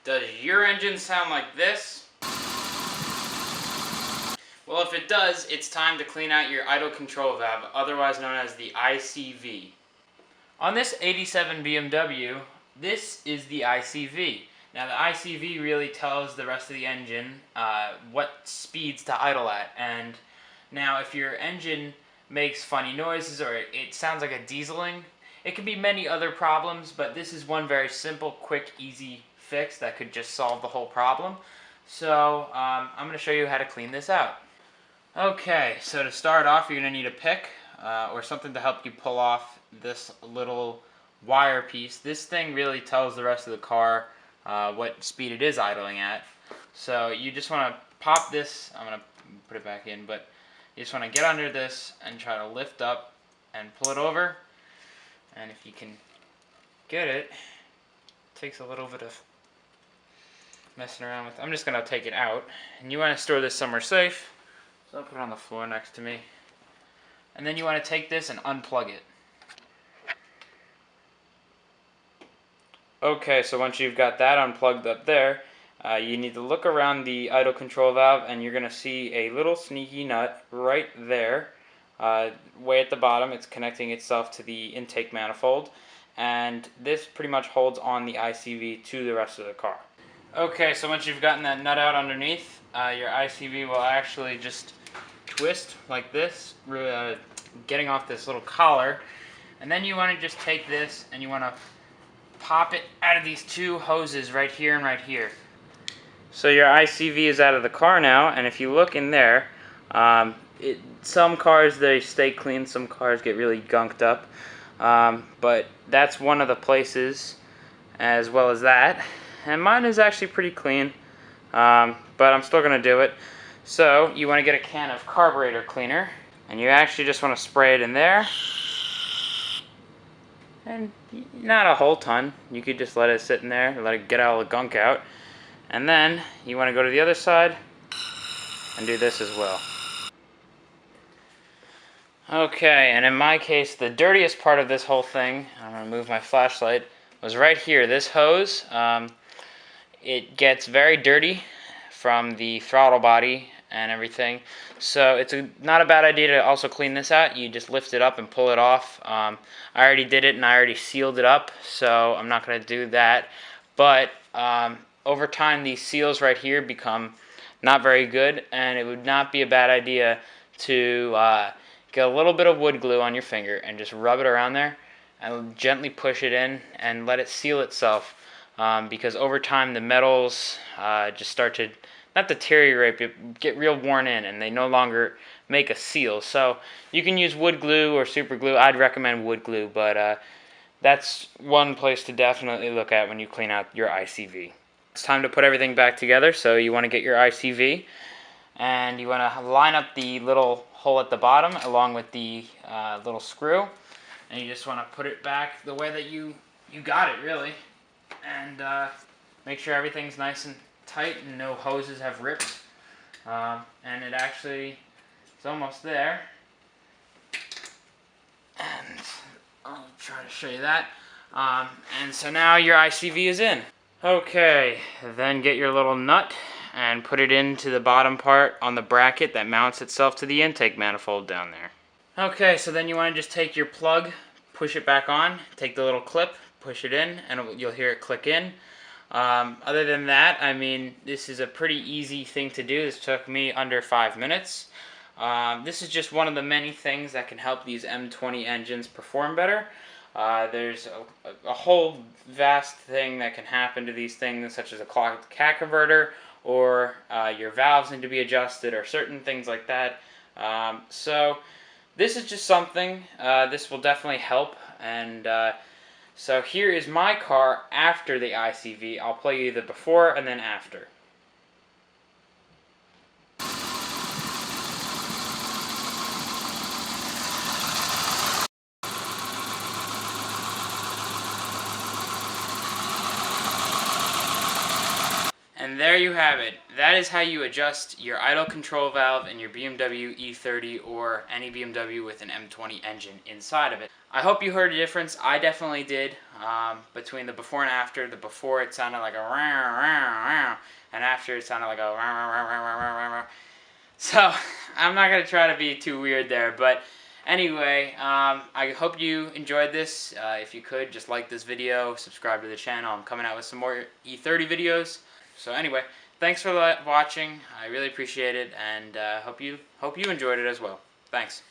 Does your engine sound like this? Well, if it does, it's time to clean out your idle control valve, otherwise known as the ICV. On this 87 BMW, this is the ICV. Now the ICV really tells the rest of the engine what speeds to idle at. And now if your engine makes funny noises or it sounds like a dieseling, it could be many other problems, but this is one very simple, quick, easy fix that could just solve the whole problem. So I'm going to show you how to clean this out. Okay, so to start off, you're going to need a pick or something to help you pull off this little wire piece. This thing really tells the rest of the car what speed it is idling at. So you just want to pop this, I'm going to put it back in, but you just want to get under this and try to lift up and pull it over. And if you can get it, it takes a little bit of messing around with. I'm just going to take it out. And you want to store this somewhere safe. So I'll put it on the floor next to me. And then you want to take this and unplug it. Okay, so once you've got that unplugged up there, you need to look around the idle control valve and you're going to see a little sneaky nut right there. Way at the bottom, it's connecting itself to the intake manifold, and this pretty much holds on the ICV to the rest of the car. Okay, so once you've gotten that nut out underneath, your ICV will actually just twist like this, getting off this little collar, and then you want to just take this and you want to pop it out of these two hoses right here and right here. So your ICV is out of the car now, and if you look in there, some cars they stay clean, some cars get really gunked up, but that's one of the places as well as that, and mine is actually pretty clean, but I'm still going to do it. So you want to get a can of carburetor cleaner, and you actually just want to spray it in there, and not a whole ton, you could just let it sit in there and let it get all the gunk out, and then you want to go to the other side and do this as well. Okay, and in my case, the dirtiest part of this whole thing, I'm going to move my flashlight, was right here. This hose, it gets very dirty from the throttle body and everything. So it's not a bad idea to also clean this out. You just lift it up and pull it off. I already did it and I already sealed it up, so I'm not going to do that. But over time, these seals right here become not very good, and it would not be a bad idea to get a little bit of wood glue on your finger and just rub it around there and gently push it in and let it seal itself, because over time the metals just start to not deteriorate but get real worn in and they no longer make a seal. So you can use wood glue or super glue. I'd recommend wood glue, but that's one place to definitely look at when you clean out your ICV. It's time to put everything back together. So you want to get your ICV and you want to line up the little hole at the bottom along with the little screw, and you just want to put it back the way that you got it, really, and make sure everything's nice and tight and no hoses have ripped, and it actually is almost there, and I'll try to show you that, and so now your ICV is in. Okay, then get your little nut and put it into the bottom part on the bracket that mounts itself to the intake manifold down there. Okay, so then you want to just take your plug, push it back on, take the little clip, push it in, and you'll hear it click in. Other than that, I mean, this is a pretty easy thing to do. This took me under 5 minutes. This is just one of the many things that can help these M20 engines perform better. There's a whole vast thing that can happen to these things, such as a clogged cat converter, or your valves need to be adjusted, or certain things like that. So this is just something, this will definitely help, and so here is my car after the ICV. I'll play you the before and then after. And And there you have it. That is how you adjust your idle control valve in your BMW E30 or any BMW with an M20 engine inside of it. I hope you heard a difference. I definitely did, between the before and after. The before it sounded like a and after it sounded like a so I'm not going to try to be too weird there, but anyway, I hope you enjoyed this. If you could, just like this video, subscribe to the channel. I'm coming out with some more E30 videos. So anyway, thanks for watching. I really appreciate it, and hope you enjoyed it as well. Thanks.